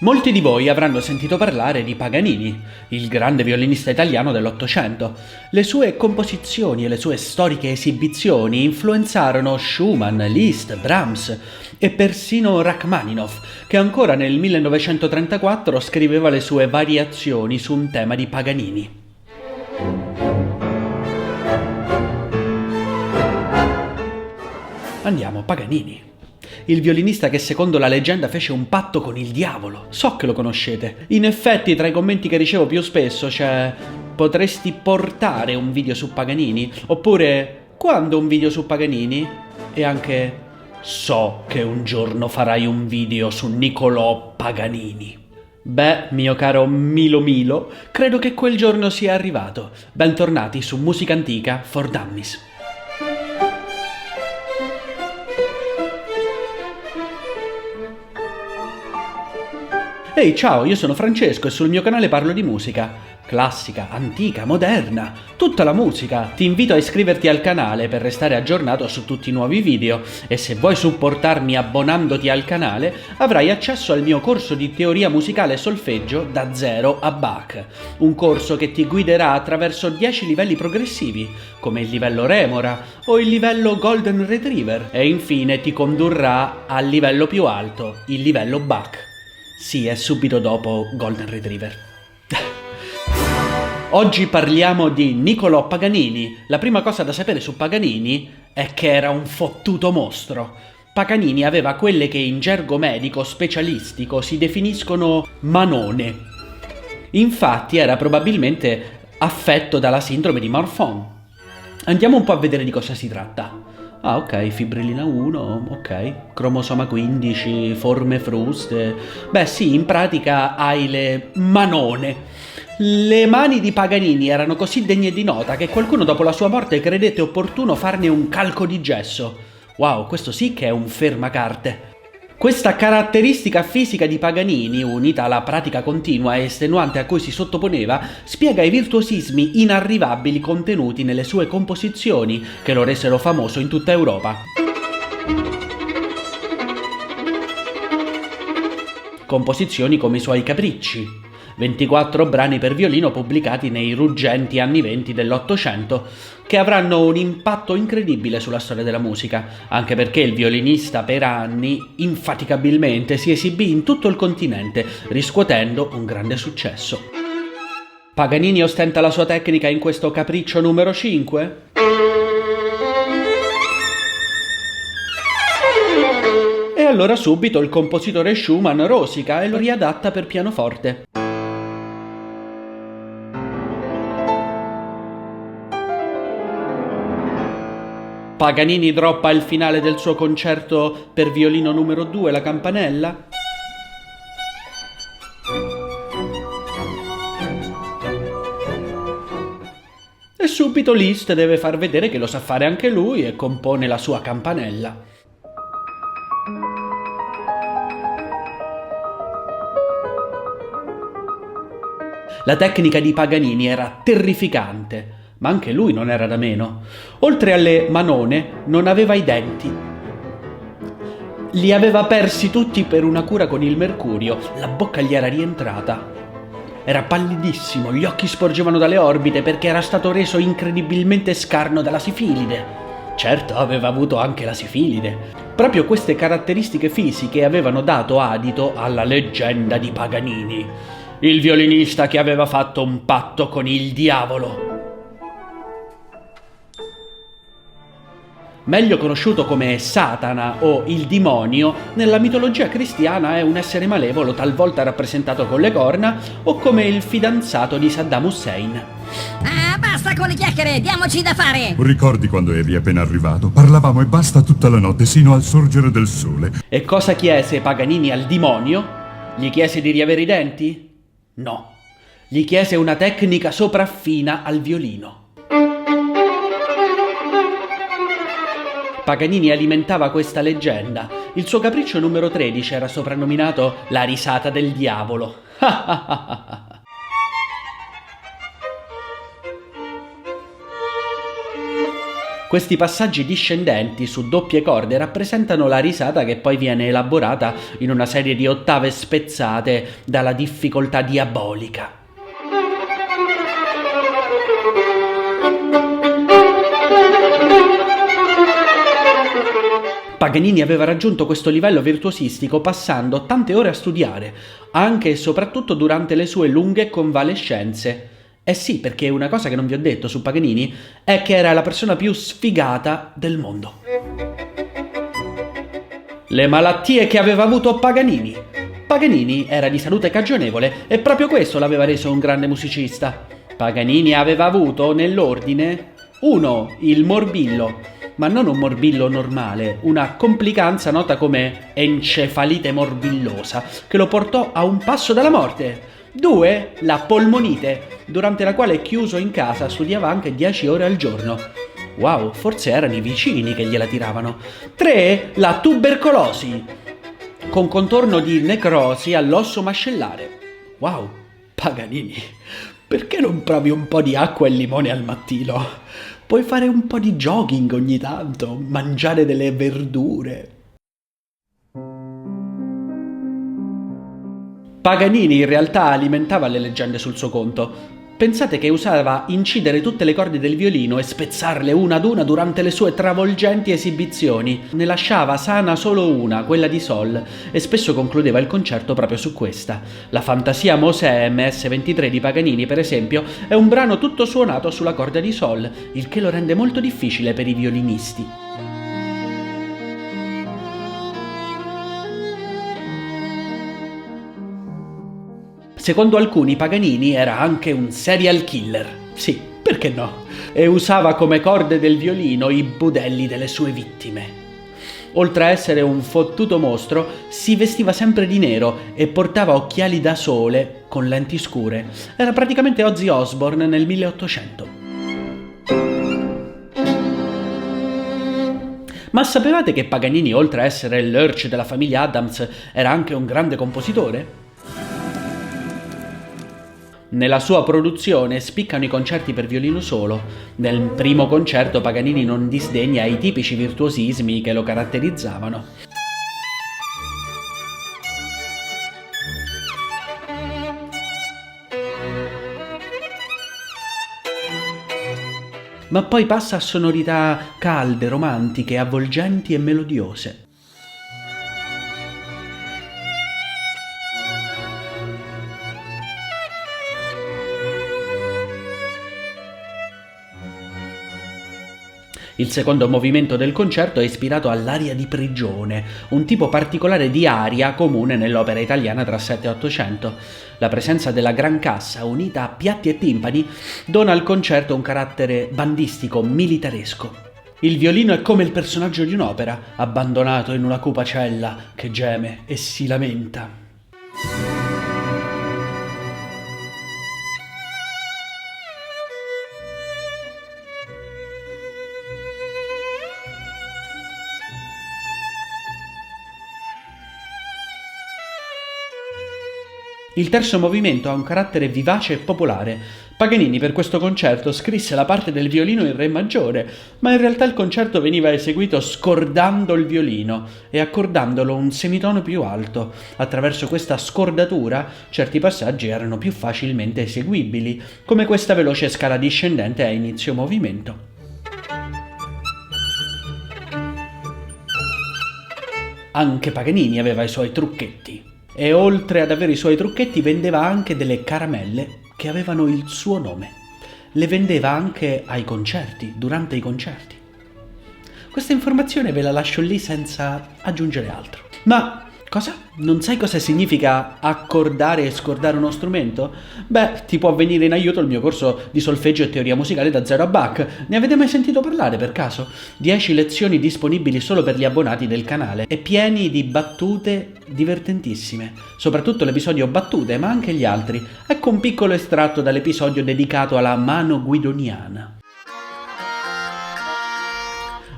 Molti di voi avranno sentito parlare di Paganini, il grande violinista italiano dell'Ottocento. Le sue composizioni e le sue storiche esibizioni influenzarono Schumann, Liszt, Brahms e persino Rachmaninoff, che ancora nel 1934 scriveva le sue variazioni su un tema di Paganini. Andiamo, Paganini. Il violinista che secondo la leggenda fece un patto con il diavolo. So che lo conoscete. In effetti, tra i commenti che ricevo più spesso c'è: potresti portare un video su Paganini? Oppure: quando un video su Paganini? E anche: so che un giorno farai un video su Niccolò Paganini. Beh, mio caro Milo, credo che quel giorno sia arrivato. Bentornati su Musica Antica for Dummies. Ehi, ciao, io sono Francesco e sul mio canale parlo di musica. Classica, antica, moderna, tutta la musica. Ti invito a iscriverti al canale per restare aggiornato su tutti i nuovi video e se vuoi supportarmi abbonandoti al canale avrai accesso al mio corso di teoria musicale e solfeggio da zero a Bach. Un corso che ti guiderà attraverso 10 livelli progressivi, come il livello Remora o il livello Golden Retriever e infine ti condurrà al livello più alto, il livello Bach. Sì, è subito dopo Golden Retriever. Oggi parliamo di Niccolò Paganini. La prima cosa da sapere su Paganini è che era un fottuto mostro. Paganini aveva quelle che in gergo medico specialistico si definiscono manone. Infatti era probabilmente affetto dalla sindrome di Marfan. Andiamo un po' a vedere di cosa si tratta. Ah, ok, fibrillina 1, ok, cromosoma 15, forme fruste. Beh sì, in pratica hai le manone. Le mani di Paganini erano così degne di nota che qualcuno dopo la sua morte credette opportuno farne un calco di gesso. Wow, questo sì che è un fermacarte. Questa caratteristica fisica di Paganini, unita alla pratica continua e estenuante a cui si sottoponeva, spiega i virtuosismi inarrivabili contenuti nelle sue composizioni che lo resero famoso in tutta Europa. Composizioni come i suoi Capricci, 24 brani per violino pubblicati nei ruggenti anni 20 dell'Ottocento, che avranno un impatto incredibile sulla storia della musica, anche perché il violinista per anni, infaticabilmente, si esibì in tutto il continente, riscuotendo un grande successo. Paganini ostenta la sua tecnica in questo Capriccio numero 5? E allora subito il compositore Schumann rosica e lo riadatta per pianoforte. Paganini droppa il finale del suo concerto per violino numero 2, la campanella. E subito Liszt deve far vedere che lo sa fare anche lui e compone la sua campanella. La tecnica di Paganini era terrificante. Ma anche lui non era da meno. Oltre alle manone, non aveva i denti. Li aveva persi tutti per una cura con il mercurio. La bocca gli era rientrata. Era pallidissimo, gli occhi sporgevano dalle orbite perché era stato reso incredibilmente scarno dalla sifilide. Certo, aveva avuto anche la sifilide. Proprio queste caratteristiche fisiche avevano dato adito alla leggenda di Paganini, il violinista che aveva fatto un patto con il diavolo. Meglio conosciuto come Satana o il demonio, nella mitologia cristiana è un essere malevolo talvolta rappresentato con le corna o come il fidanzato di Saddam Hussein. Ah, basta con le chiacchiere, diamoci da fare! Ricordi quando eri appena arrivato? Parlavamo e basta tutta la notte, sino al sorgere del sole. E cosa chiese Paganini al demonio? Gli chiese di riavere i denti? No, gli chiese una tecnica sopraffina al violino. Paganini alimentava questa leggenda. Il suo capriccio numero 13 era soprannominato la risata del diavolo. Questi passaggi discendenti su doppie corde rappresentano la risata che poi viene elaborata in una serie di ottave spezzate dalla difficoltà diabolica. Paganini aveva raggiunto questo livello virtuosistico passando tante ore a studiare, anche e soprattutto durante le sue lunghe convalescenze. Eh sì, perché una cosa che non vi ho detto su Paganini è che era la persona più sfigata del mondo. Le malattie che aveva avuto Paganini. Paganini era di salute cagionevole e proprio questo l'aveva reso un grande musicista. Paganini aveva avuto nell'ordine 1. Il morbillo, ma non un morbillo normale, una complicanza nota come encefalite morbillosa, che lo portò a un passo dalla morte. 2. La polmonite, durante la quale chiuso in casa studiava anche 10 ore al giorno. Wow, forse erano i vicini che gliela tiravano. 3. La tubercolosi, con contorno di necrosi all'osso mascellare. Wow, Paganini, perché non provi un po' di acqua e limone al mattino? Puoi fare un po' di jogging ogni tanto, mangiare delle verdure. Paganini in realtà alimentava le leggende sul suo conto. Pensate che usava incidere tutte le corde del violino e spezzarle una ad una durante le sue travolgenti esibizioni. Ne lasciava sana solo una, quella di Sol, e spesso concludeva il concerto proprio su questa. La Fantasia Mosè MS-23 di Paganini, per esempio, è un brano tutto suonato sulla corda di Sol, il che lo rende molto difficile per i violinisti. Secondo alcuni Paganini era anche un serial killer, sì, perché no? E usava come corde del violino i budelli delle sue vittime. Oltre a essere un fottuto mostro, si vestiva sempre di nero e portava occhiali da sole con lenti scure. Era praticamente Ozzy Osbourne nel 1800. Ma sapevate che Paganini, oltre a essere l'Urch della famiglia Adams, era anche un grande compositore? Nella sua produzione spiccano i concerti per violino solo. Nel primo concerto Paganini non disdegna i tipici virtuosismi che lo caratterizzavano. Ma poi passa a sonorità calde, romantiche, avvolgenti e melodiose. Il secondo movimento del concerto è ispirato all'aria di prigione, un tipo particolare di aria comune nell'opera italiana tra 7 e 800. La presenza della gran cassa, unita a piatti e timpani, dona al concerto un carattere bandistico, militaresco. Il violino è come il personaggio di un'opera, abbandonato in una cupa cella che geme e si lamenta. Il terzo movimento ha un carattere vivace e popolare. Paganini per questo concerto scrisse la parte del violino in re maggiore, ma in realtà il concerto veniva eseguito scordando il violino e accordandolo un semitono più alto. Attraverso questa scordatura certi passaggi erano più facilmente eseguibili, come questa veloce scala discendente a inizio movimento. Anche Paganini aveva i suoi trucchetti. E oltre ad avere i suoi trucchetti vendeva anche delle caramelle che avevano il suo nome. Le vendeva anche ai concerti, durante i concerti. Questa informazione ve la lascio lì senza aggiungere altro. Ma cosa? Non sai cosa significa accordare e scordare uno strumento? Beh, ti può venire in aiuto il mio corso di solfeggio e teoria musicale da zero a Bach. Ne avete mai sentito parlare per caso? 10 lezioni disponibili solo per gli abbonati del canale e pieni di battute divertentissime. Soprattutto l'episodio battute, ma anche gli altri. Ecco un piccolo estratto dall'episodio dedicato alla mano guidoniana.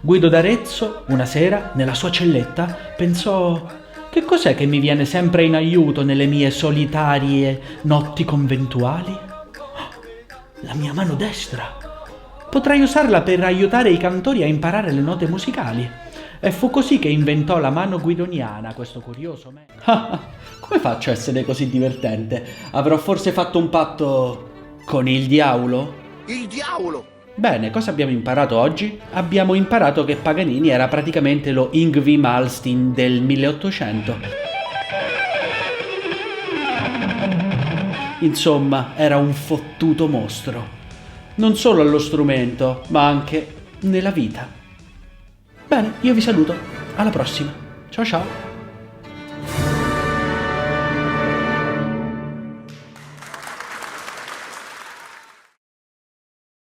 Guido d'Arezzo, una sera, nella sua celletta, pensò: che cos'è che mi viene sempre in aiuto nelle mie solitarie notti conventuali? La mia mano destra. Potrai usarla per aiutare i cantori a imparare le note musicali. E fu così che inventò la mano guidoniana, questo curioso come faccio a essere così divertente? Avrò forse fatto un patto con il diavolo? Il diavolo! Bene, cosa abbiamo imparato oggi? Abbiamo imparato che Paganini era praticamente lo Yngwie Malmsteen del 1800. Insomma, era un fottuto mostro. Non solo allo strumento, ma anche nella vita. Bene, io vi saluto. Alla prossima. Ciao ciao.